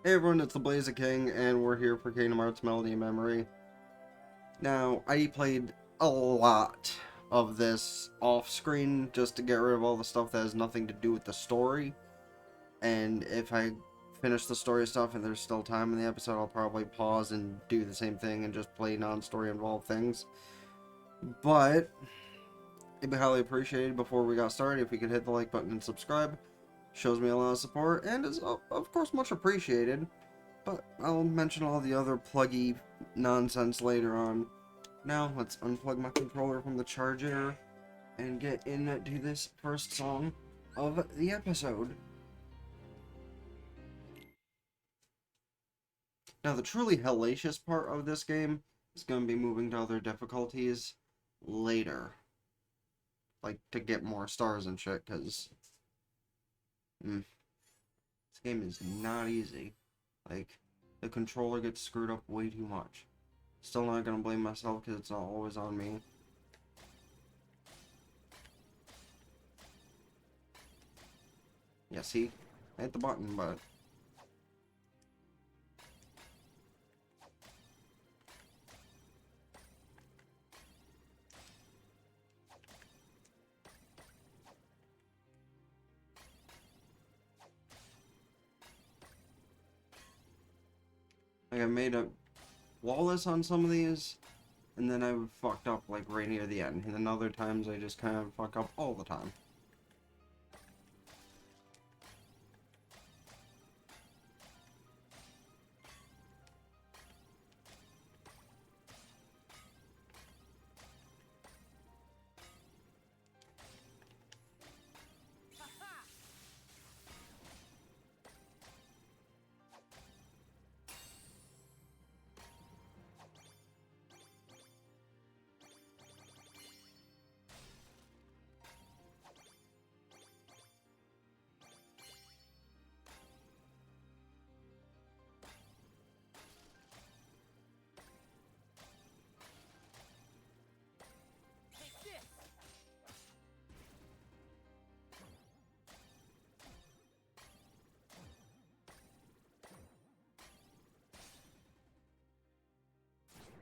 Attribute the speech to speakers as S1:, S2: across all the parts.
S1: Hey everyone, it's TheBlaziking, and we're here for Kingdom Hearts Melody and Memory. Now, I played a lot of this off-screen just to get rid of all the stuff that has nothing to do with the story. And if I finish the story stuff and there's still time in the episode, I'll probably pause and do the same thing and just play non-story involved things. But it'd be highly appreciated before we got started if we could hit the like button and subscribe. Shows me a lot of support and is, of course, much appreciated. But I'll mention all the other pluggy nonsense later on. Now, let's unplug my controller from the charger and get into this first song of the episode. Now, the truly hellacious part of this game is going to be moving to other difficulties later. Like, to get more stars and shit, because this game is not easy. Like, the controller gets screwed up way too much. Still not gonna blame myself because it's not always on me. Yeah, see? I hit the button, but... like, I made a flawless on some of these, and then I fucked up, like, right near the end. And then other times I just kind of fuck up all the time.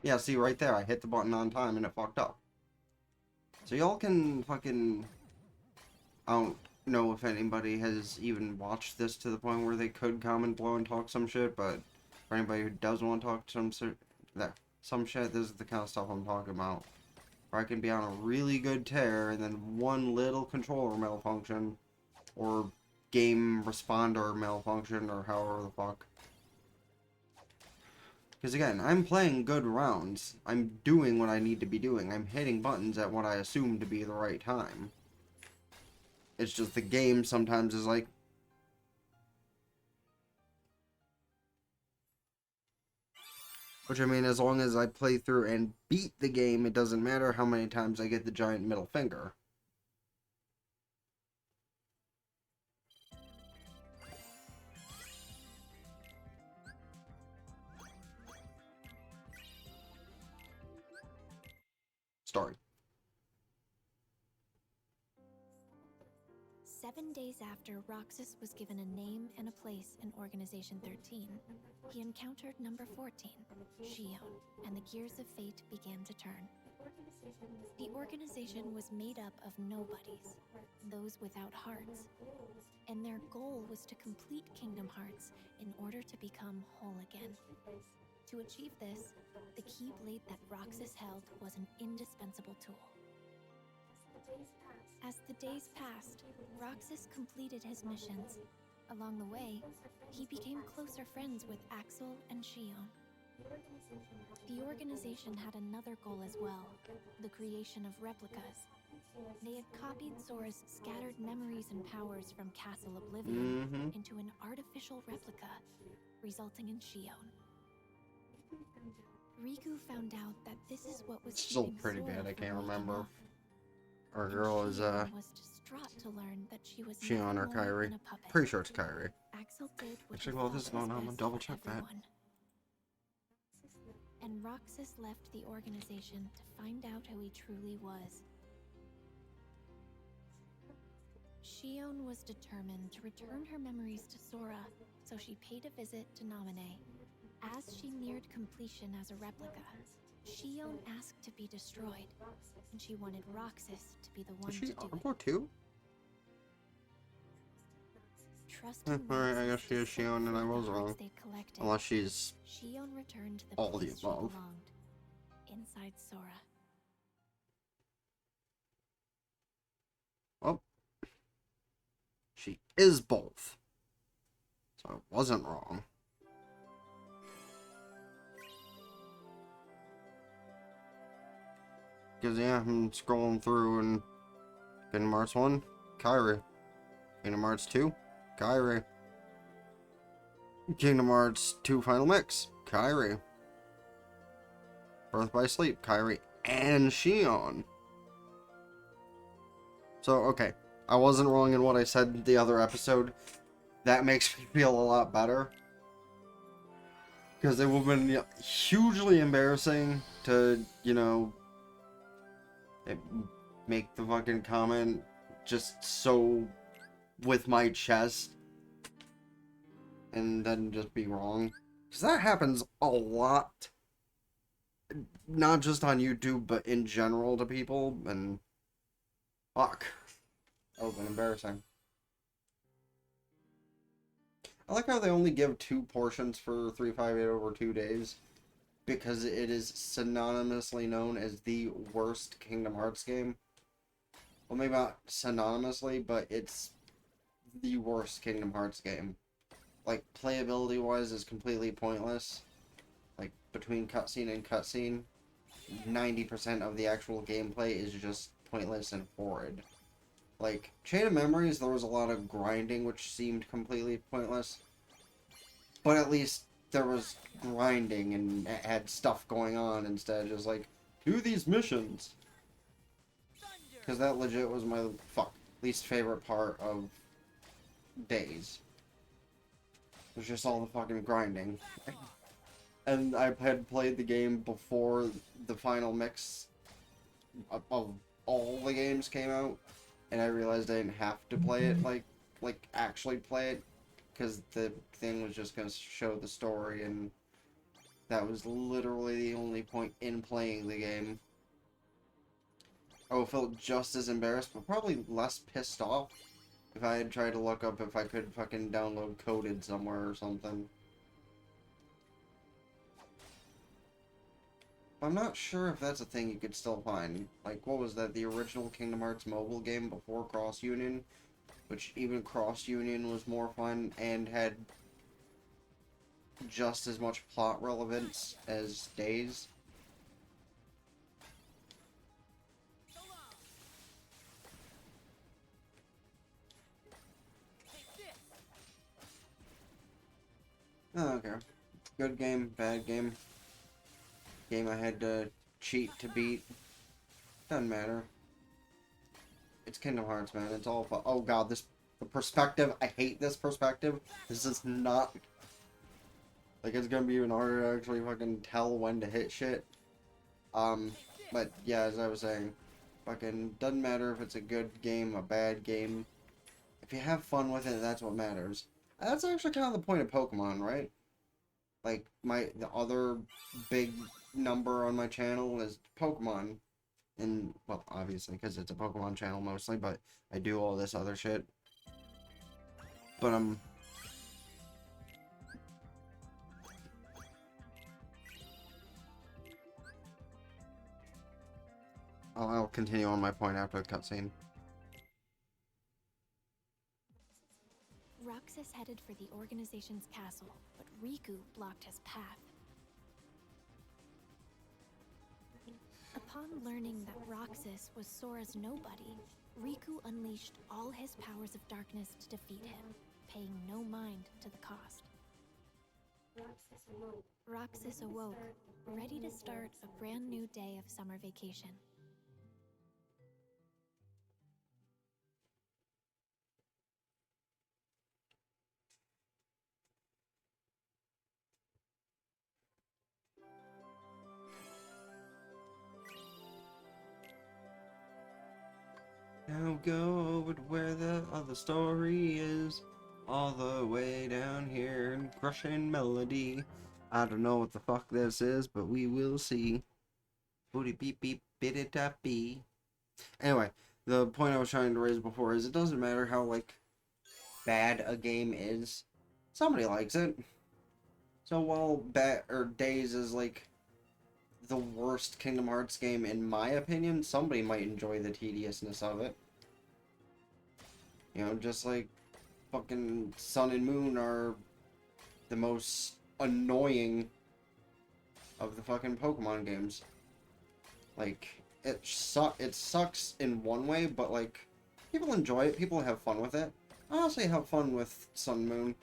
S1: Yeah, see, right there, I hit the button on time and it fucked up. So y'all can fucking... I don't know if anybody has even watched this to the point where they could comment below and talk some shit, but for anybody who does want to talk some shit, this is the kind of stuff I'm talking about. Where I can be on a really good tear, and then one little controller malfunction, or game responder malfunction, or however the fuck. Because again, I'm playing good rounds. I'm doing what I need to be doing. I'm hitting buttons at what I assume to be the right time. It's just the game sometimes is like... Which, I mean, as long as I play through and beat the game, it doesn't matter how many times I get the giant middle finger. Story.
S2: 7 days after Roxas was given a name and a place in Organization 13, he encountered number 14, Shion, and the gears of fate began to turn. The organization was made up of nobodies, those without hearts, and their goal was to complete Kingdom Hearts in order to become whole again. To achieve this, the Keyblade that Roxas held was an indispensable tool. As the days passed, Roxas completed his missions. Along the way, he became closer friends with Axel and Shion. The organization had another goal as well, the creation of replicas. They had copied Sora's scattered memories and powers from Castle Oblivion into an artificial replica, resulting in Shion. Riku found out that this is what was
S1: Still pretty bad, I can't remember. Our girl is,
S2: was distraught to learn that she was
S1: Shion or Kairi. Pretty sure it's Kairi.
S2: Axel did what
S1: Actually, while this is going on, I'm gonna double check that.
S2: And Roxas left the organization to find out who he truly was. Shion was determined to return her memories to Sora so she paid a visit to Naminé. As she neared completion as a replica, Shion asked to be destroyed, and she wanted Roxas to be the one
S1: Is she
S2: to do
S1: Arbo
S2: it.
S1: too?
S2: Trusting
S1: Alright, I guess
S2: Roxas
S1: she is
S2: to set
S1: Shion and I
S2: free the
S1: was
S2: hearts
S1: wrong.
S2: they'd collected,
S1: Unless she's
S2: Shion returned to the
S1: all the
S2: place she
S1: above.
S2: belonged, inside Sora.
S1: Well, she is both. So I wasn't wrong. Because, yeah, I'm scrolling through and Kingdom Hearts 1, Kairi. Kingdom Hearts 2, Kairi. Kingdom Hearts 2 Final Mix, Kairi. Birth by Sleep, Kairi and Shion. So, okay. I wasn't wrong in what I said in the other episode. That makes me feel a lot better. Because it would have been hugely embarrassing to, you know, make the fucking comment just so with my chest and then just be wrong. Because that happens a lot. Not just on YouTube, but in general to people, and fuck. That would have been embarrassing. I like how they only give 2 portions for 358 over 2 days, because it is synonymously known as the worst Kingdom Hearts game. Well, maybe not synonymously, but it's the worst Kingdom Hearts game. Like, playability-wise is completely pointless. Like, between cutscene and cutscene, 90% of the actual gameplay is just pointless and horrid. Like, Chain of Memories, there was a lot of grinding, which seemed completely pointless. But at least there was grinding and had stuff going on instead of just like, do these missions. Because that legit was my, least favorite part of Days. It was just all the fucking grinding. And I had played the game before the final mix of all the games came out, and I realized I didn't have to play it, like actually play it, because the thing was just going to show the story, and that was literally the only point in playing the game. I would felt just as embarrassed, but probably less pissed off if I had tried to look up if I could fucking download Coded somewhere or something. I'm not sure if that's a thing you could still find. Like, what was that? The original Kingdom Hearts mobile game before Cross Union? Which even Cross Union was more fun and had just as much plot relevance as Days. Oh, okay. Good game, bad game. Game I had to cheat to beat. Doesn't matter. It's Kingdom Hearts, man. It's all fun. Oh god, the perspective. I hate this perspective. This is not... Like, it's gonna be even harder to actually fucking tell when to hit shit. But yeah, as I was saying, fucking doesn't matter if it's a good game, a bad game. If you have fun with it, that's what matters. That's actually kind of the point of Pokemon, right? Like, the other big number on my channel is Pokemon. And, well, obviously, because it's a Pokemon channel mostly, but I do all this other shit. But, I'll continue on my point after the cutscene.
S2: Roxas headed for the organization's castle, but Riku blocked his path. Upon learning that Roxas was Sora's nobody, Riku unleashed all his powers of darkness to defeat him, paying no mind to the cost. Roxas awoke, ready to start a brand new day of summer vacation.
S1: Now go over to where the other story is, all the way down here. crushing melody. I don't know what the fuck this is, but we will see. Booty beep beep biddy tap bee. Anyway, the point I was trying to raise before is it doesn't matter how, like, bad a game is. Somebody likes it. So while Days is, like, the worst Kingdom Hearts game in my opinion, somebody might enjoy the tediousness of it. You know, just like fucking Sun and Moon are the most annoying of the fucking Pokemon games. Like, it sucks in one way, but, like, people enjoy it, people have fun with it. I honestly have fun with Sun and Moon,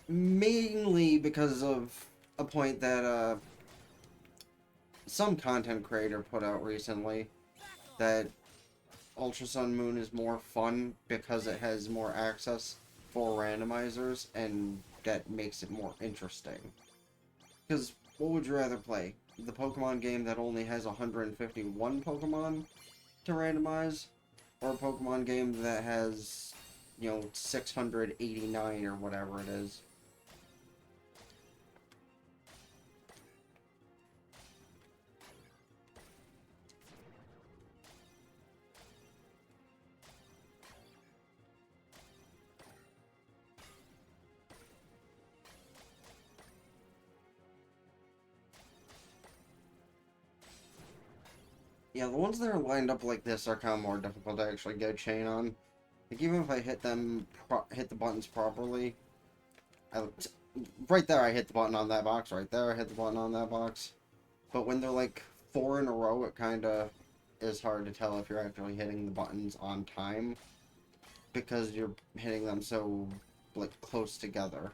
S1: mainly because of a point that, some content creator put out recently, that Ultra Sun Moon is more fun because it has more access for randomizers, and that makes it more interesting. Because what would you rather play? The Pokemon game that only has 151 Pokemon to randomize? Or a Pokemon game that has, you know, 689 or whatever it is? Yeah, the ones that are lined up like this are kind of more difficult to actually get a chain on. Like, even if I hit the buttons properly, right there I hit the button on that box, right there I hit the button on that box. But when they're like 4 in a row, it kind of is hard to tell if you're actually hitting the buttons on time, because you're hitting them so, like, close together.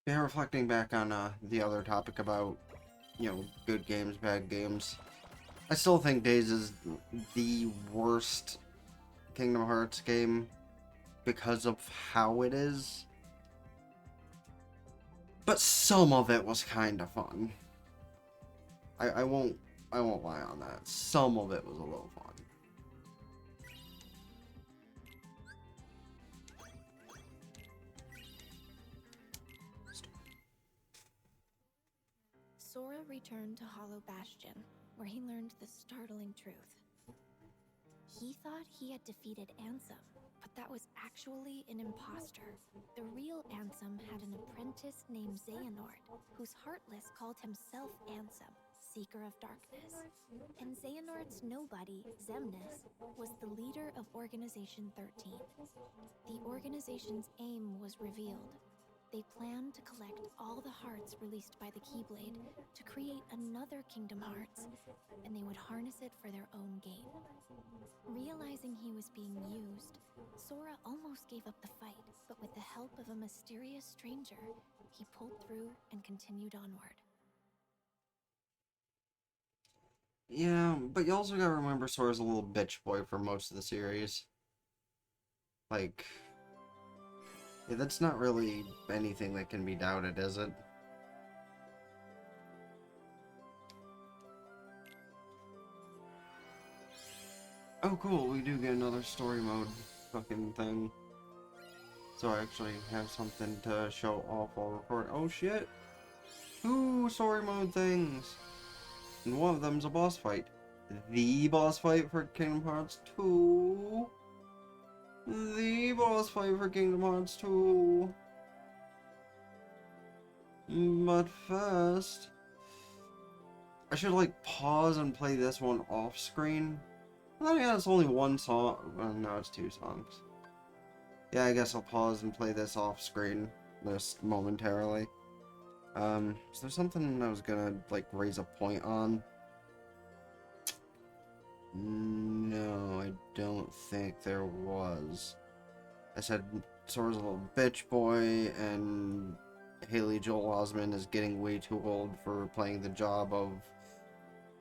S1: Yeah, reflecting back on the other topic about, you know, good games, bad games, I still think Days is the worst Kingdom Hearts game because of how it is. But some of it was kind of fun. I won't lie on that. Some of it was a little fun.
S2: Sora returned to Hollow Bastion, where he learned the startling truth. He thought he had defeated Ansem, but that was actually an imposter. The real Ansem had an apprentice named Xehanort, whose Heartless called himself Ansem, Seeker of Darkness. And Xehanort's nobody, Xemnas, was the leader of Organization 13. The organization's aim was revealed. They planned to collect all the hearts released by the Keyblade to create another Kingdom Hearts, and they would harness it for their own gain. Realizing he was being used, Sora almost gave up the fight, but with the help of a mysterious stranger, he pulled through and continued onward.
S1: Yeah, but you also gotta remember Sora's a little bitch boy for most of the series. Like, yeah, that's not really anything that can be doubted, is it? Oh, cool, we do get another story mode fucking thing. So I actually have something to show off while recording. Oh shit! 2 story mode things! And one of them's a boss fight. The boss fight for Kingdom Hearts 2. The boss fight for Kingdom Hearts 2. But first, I should, like, pause and play this one off screen. Oh yeah, it's only one song. Well, no, it's 2 songs. Yeah, I guess I'll pause and play this off screen just momentarily. Is there something I was gonna, like, raise a point on? No, I don't think there was. I said Sora's a little bitch boy, and Haley Joel Osment is getting way too old for playing the job of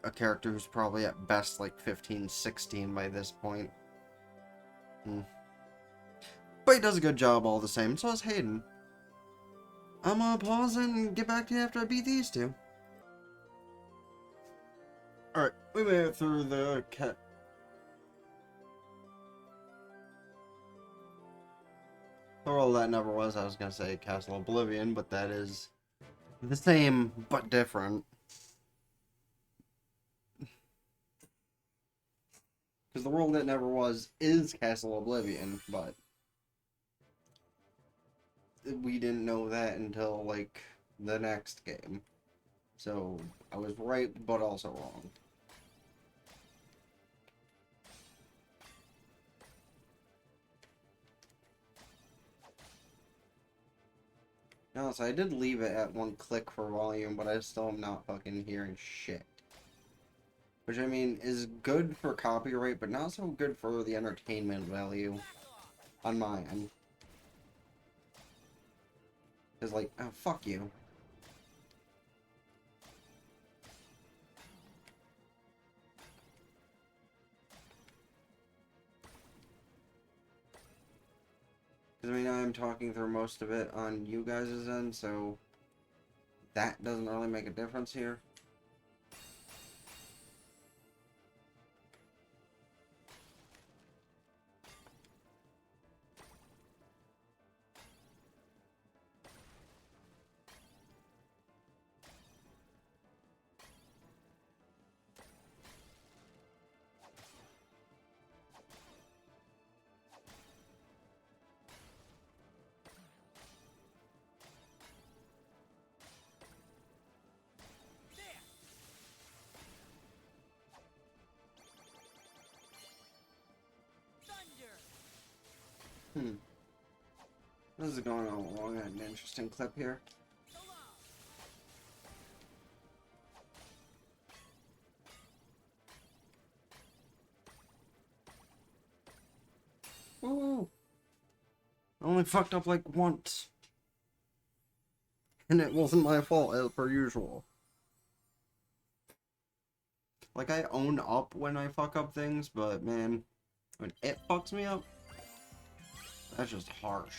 S1: a character who's probably at best like 15, 16 by this point. But he does a good job all the same, so is Hayden. I'm gonna pause and get back to you after I beat these two. Alright, we made it through the cat. Well, that never was. I was gonna say Castle Oblivion, but that is the same but different. Because the world that never was is Castle Oblivion, but we didn't know that until, like, the next game. So, I was right, but also wrong. No, so I did leave it at 1 click for volume, but I still am not fucking hearing shit. Which, I mean, is good for copyright, but not so good for the entertainment value on my end. Because, like, oh, fuck you. Because, I mean, I'm talking through most of it on you guys' end, so that doesn't really make a difference here. This is going on along an interesting clip here. Woo! I only fucked up like once. And it wasn't my fault, as per usual. Like, I own up when I fuck up things, but man, when it fucks me up, that's just harsh.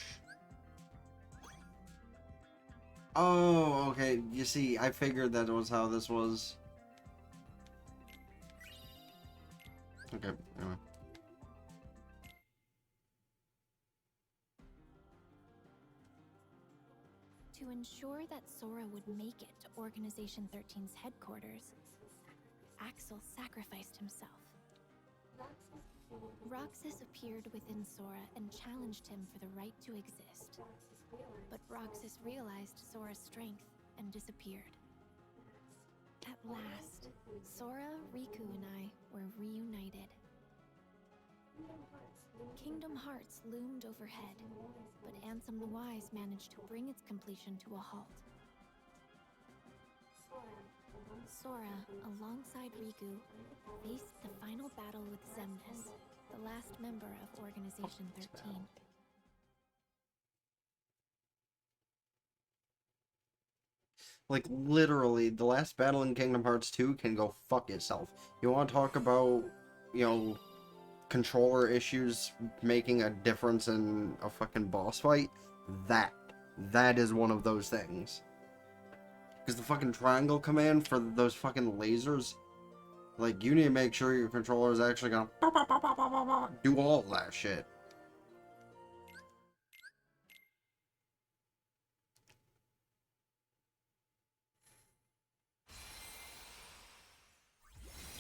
S1: Oh, okay. You see, I figured that was how this was. Okay, anyway.
S2: To ensure that Sora would make it to Organization 13's headquarters, Axel sacrificed himself. Roxas appeared within Sora and challenged him for the right to exist. But Roxas realized Sora's strength and disappeared. At last, Sora, Riku, and I were reunited. Kingdom Hearts loomed overhead, but Ansem the Wise managed to bring its completion to a halt. Sora, alongside Riku, faced the final battle with Xemnas, the last member of Organization 13.
S1: Like, literally, the last battle in Kingdom Hearts 2 can go fuck itself. You want to talk about, you know, controller issues making a difference in a fucking boss fight? That is one of those things. Because the fucking triangle command for those fucking lasers, like, you need to make sure your controller is actually gonna do all that shit.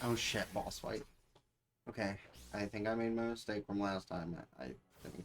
S1: Oh shit, boss fight. Okay, I think I made my mistake from last time. I think.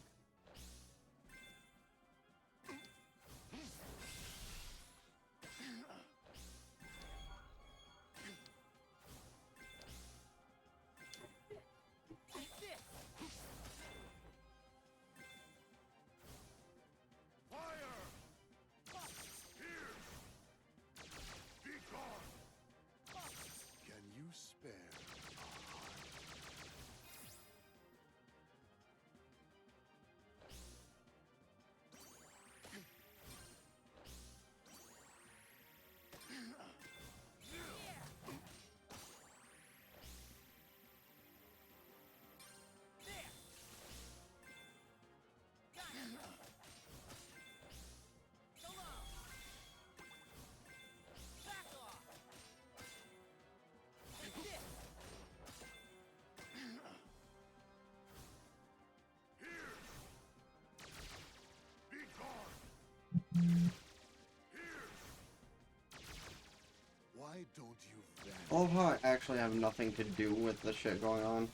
S1: I love how I actually have nothing to do with the shit going on.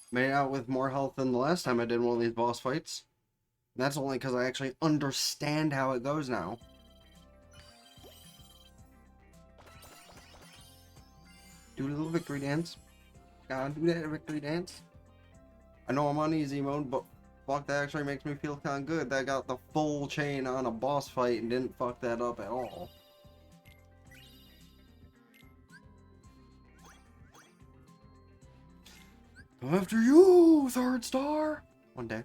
S1: Made out with more health than the last time I did one of these boss fights. And that's only because I actually understand how it goes now. Do a little victory dance. Gotta do that victory dance. I know I'm on easy mode, but fuck, that actually makes me feel kind of good that I got the full chain on a boss fight and didn't fuck that up at all. After you, third star! One day.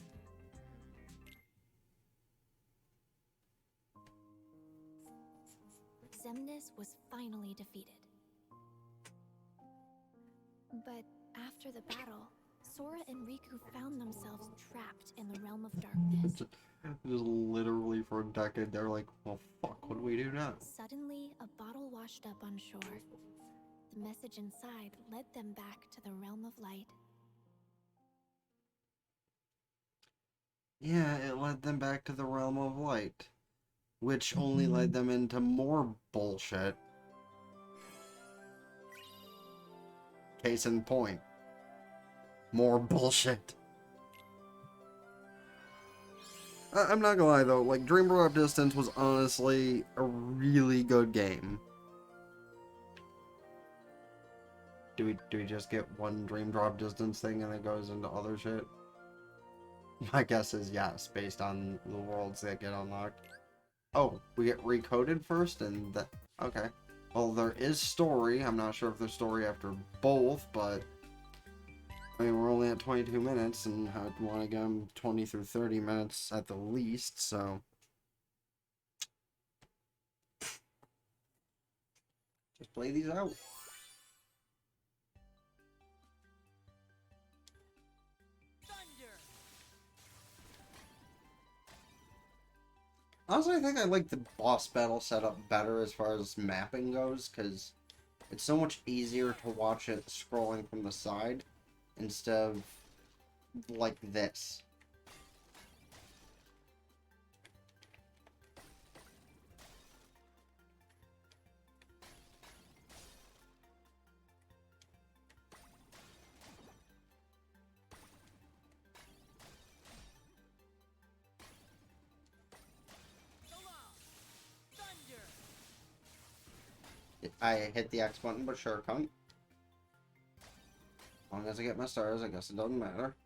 S2: Xemnas was finally defeated. But after the battle, Sora and Riku found themselves trapped in the realm of darkness.
S1: Just literally for a decade, they're like, well, fuck, what do we do now?
S2: Suddenly, a bottle washed up on shore. The message inside led them back to the realm of light.
S1: Yeah, it led them back to the realm of light, which only led them into more bullshit. Case in point. More bullshit. I'm not gonna lie though, like, Dream Drop Distance was honestly a really good game. Do we just get one Dream Drop Distance thing and it goes into other shit? My guess is yes, based on the worlds that get unlocked. Oh, we get recoded first and that... Okay. Well, there is story. I'm not sure if there's story after both, but... I mean, we're only at 22 minutes, and I'd want to get them 20 through 30 minutes at the least, so... Just play these out. Honestly, I think I like the boss battle setup better as far as mapping goes, because it's so much easier to watch it scrolling from the side instead of like this. I hit the X button, but sure, cunt. As long as I get my stars, I guess it doesn't matter.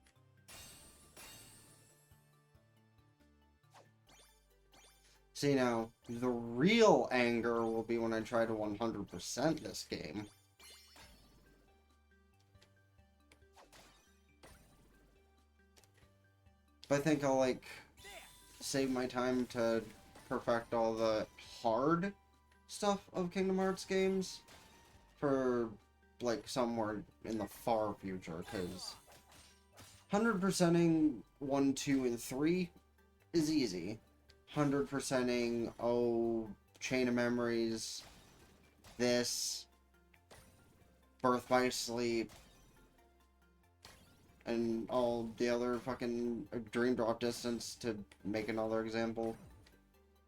S1: See, now, the real anger will be when I try to 100% this game. But I think I'll, like, save my time to perfect all the hard stuff of Kingdom Hearts games for, like, somewhere in the far future, because 100%ing 1, 2, and 3 is easy. 100%ing, oh, Chain of Memories, this, Birth by Sleep, and all the other fucking Dream Drop Distance, to make another example.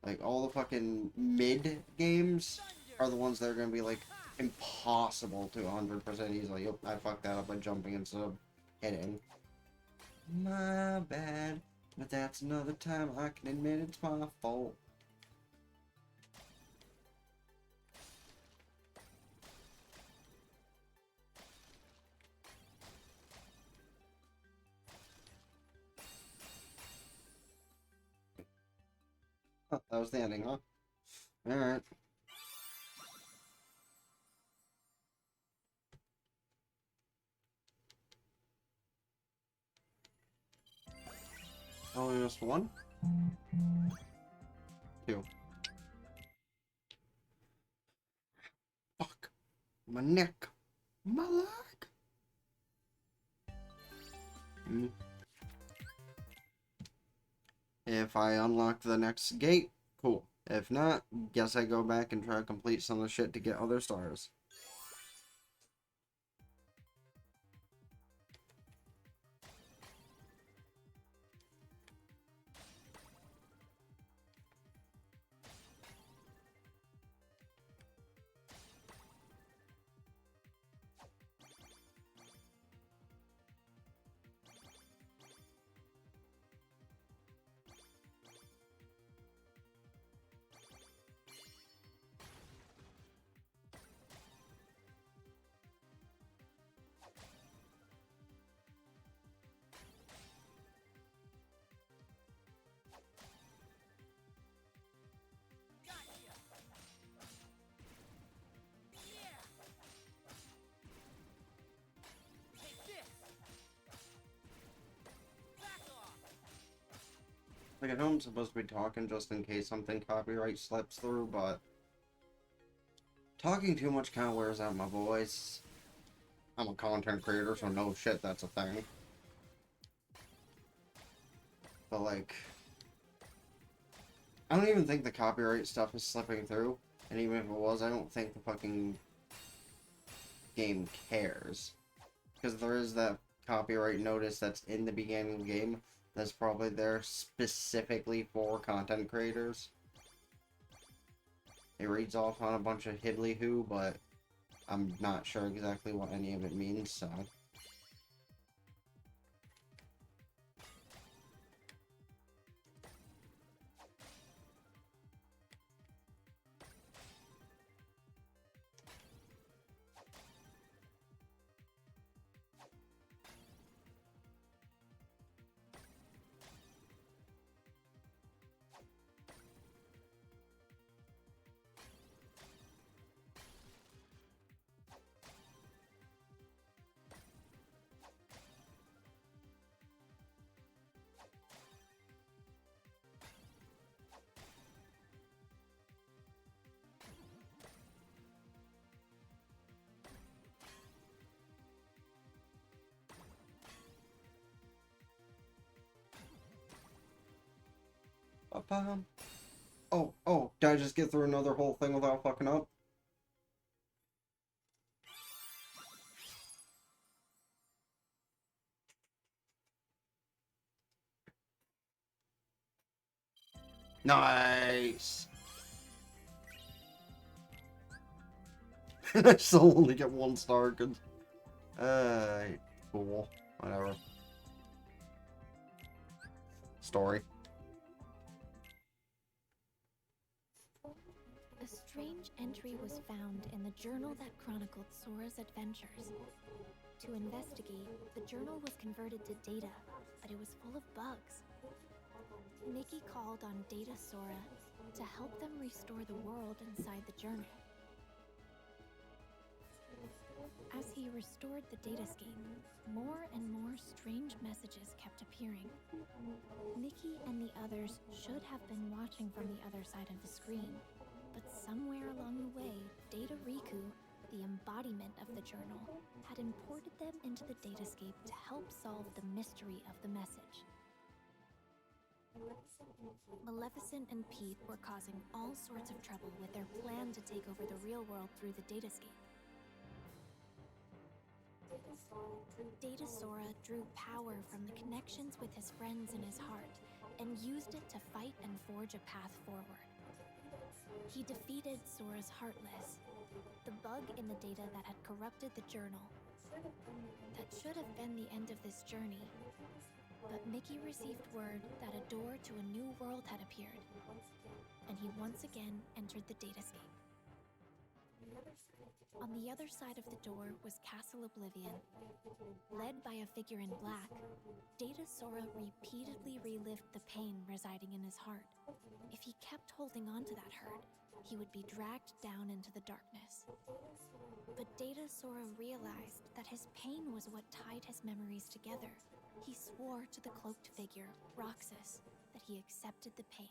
S1: Like, all the fucking mid games are the ones that are going to be, like, impossible to 100% easily. Yep, I fucked that up by jumping instead of hitting. My bad. But that's another time I can admit it's my fault. Oh, that was the ending, huh? Alright. Only missed one? 2. My neck. My leg. If I unlock the next gate, cool. If not, guess I go back and try to complete some of the shit to get other stars. Like, I know I'm supposed to be talking just in case something copyright slips through, but talking too much kind of wears out my voice. I'm a content creator, so no shit, that's a thing. But, like, I don't even think the copyright stuff is slipping through. And even if it was, I don't think the fucking game cares. Because there is that copyright notice that's in the beginning of the game that's probably there specifically for content creators. It reads off on a bunch of hiddly-hoo, but I'm not sure exactly what any of it means, so... Oh, did I just get through another whole thing without fucking up? Nice! I still only get 1 star, cause... cool. Whatever. Story.
S2: A strange entry was found in the journal that chronicled Sora's adventures. To investigate, the journal was converted to data, but it was full of bugs. Mickey called on Data Sora to help them restore the world inside the journal. As he restored the datascape, more and more strange messages kept appearing. Mickey and the others should have been watching from the other side of the screen, but somewhere along the way, Data Riku, the embodiment of the journal, had imported them into the datascape to help solve the mystery of the message. Maleficent and Pete were causing all sorts of trouble with their plan to take over the real world through the datascape. Data Sora drew power from the connections with his friends in his heart and used it to fight and forge a path forward. He defeated Sora's Heartless, the bug in the data that had corrupted the journal. That should have been the end of this journey, but Mickey received word that a door to a new world had appeared, and he once again entered the datascape. On the other side of the door was Castle Oblivion. Led by a figure in black, Data Sora repeatedly relived the pain residing in his heart. If he kept holding on to that hurt, he would be dragged down into the darkness. But Data Sora realized that his pain was what tied his memories together. He swore to the cloaked figure, Roxas, that he accepted the pain.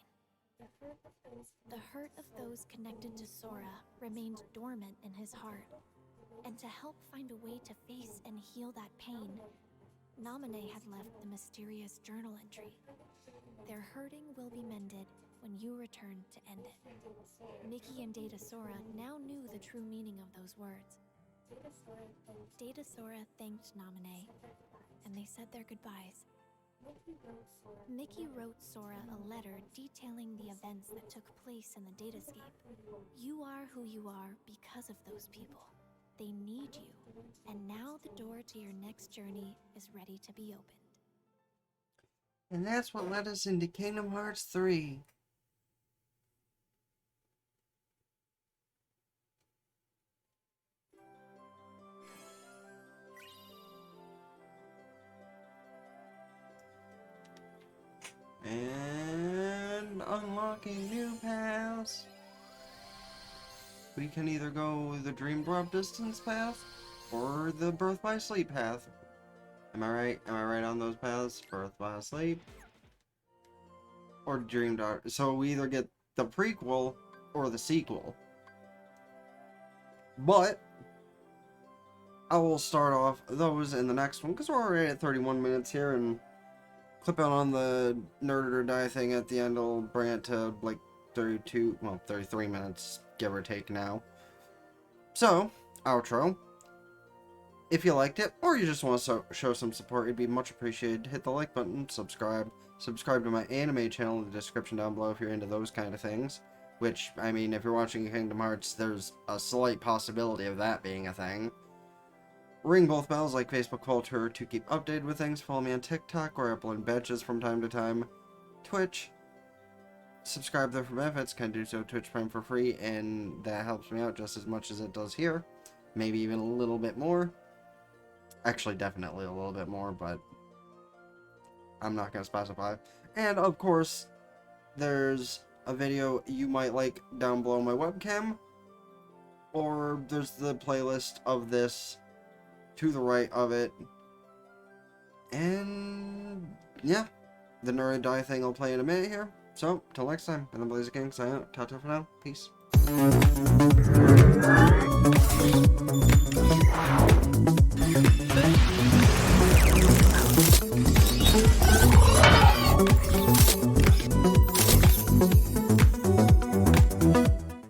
S2: The hurt of those connected to Sora remained dormant in his heart. And to help find a way to face and heal that pain, Namine had left the mysterious journal entry. Their hurting will be mended when you return to end it. Mickey and Data Sora now knew the true meaning of those words. Data Sora thanked Namine, and they said their goodbyes. Mickey wrote Sora a letter detailing the events that took place in the datascape. You are who you are because of those people. They need you, and now the door to your next journey is ready to be opened.
S1: And that's what led us into Kingdom Hearts 3. And unlocking new paths. We can either go the Dream Drop Distance path or the Birth by Sleep path. Am I right? Am I right on those paths? Birth by Sleep or Dream Drop. So we either get the prequel or the sequel. But I will start off those in the next one because we're already at 31 minutes here, and clip out on the Nerd or Die thing at the end will bring it to like 33 minutes, give or take now. So, outro. If you liked it, or you just want to show some support, it'd be much appreciated. Hit the like button, subscribe to my anime channel in the description down below if you're into those kind of things. Which, I mean, if you're watching Kingdom Hearts, there's a slight possibility of that being a thing. Ring both bells like Facebook Culture to keep updated with things. Follow me on TikTok where I upload badges from time to time. Twitch. Subscribe there for benefits. Can do so Twitch Prime for free, and that helps me out just as much as it does here. Maybe even a little bit more. Actually, definitely a little bit more, but I'm not going to specify. And, of course, there's a video you might like down below my webcam. Or there's the playlist of this to the right of it. And yeah, the Nerd Die thing I'll play in a minute here. So, till next time, I'm TheBlaziking, signing out. Ta-ta for now. Peace.